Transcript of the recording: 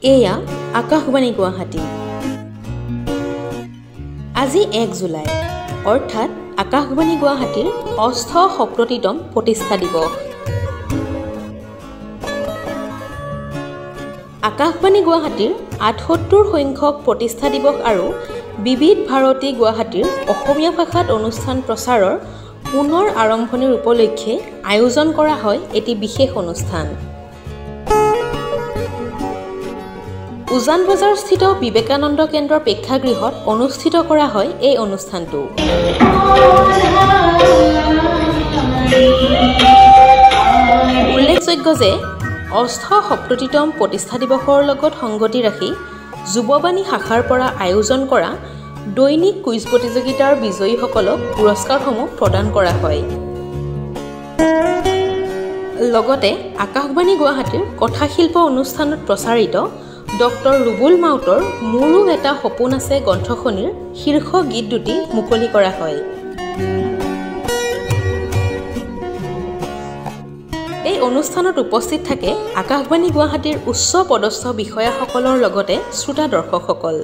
এয়া আকাশবাণী গুৱাহাটী। আজি 1 জুলাই অৰ্থাৎ আকাশবাণী গুৱাহাটীৰ 870তম প্ৰতিষ্ঠা দিৱস। আকাশবাণী গুৱাহাটীৰ 78 সংখ্যক প্ৰতিষ্ঠা দিৱস আৰু বিবিধ ভাৰতী গুৱাহাটীৰ অসমীয়া ভাষাত অনুষ্ঠান প্ৰচাৰৰ পুনৰ আৰম্ভণিৰ উপলক্ষে আয়োজন কৰা হয় এটি বিশেষ অনুষ্ঠান। উজান বজাৰ স্থিত বিবেকানন্দ কেন্দ্ৰৰ প্ৰেক্ষাগৃহত অনুষ্ঠিত কৰা হয় এই অনুষ্ঠানটো। উল্লেখযোগ্য যে 870তম প্ৰতিষ্ঠা দিৱসৰ লগত সংগতি ৰাখি যুৱবাণী শাখাৰ পৰা আয়োজন কৰা দৈনিক কুইজ প্ৰতিযোগিতাৰ বিজয়ীসকলক পুৰস্কাৰসমূহ প্ৰদান কৰা হয়। লগতে আকাশবাণী গুৱাহাটীৰ কথাশিল্প অনুষ্ঠানত প্ৰচাৰিত ডক্টৰ ৰুবুল মাউতৰ মোৰো এটা সপোন আছে গ্ৰন্থখনিৰ শীৰ্ষ গীত দুটি মুকলি কৰা হয়। এই অনুষ্ঠানত উপস্থিত থাকে আকাশবাণী গুৱাহাটীৰ উচ্চ পদস্থ বিষয়াসকলৰ লগতে শ্ৰোতা দৰ্শকসকল।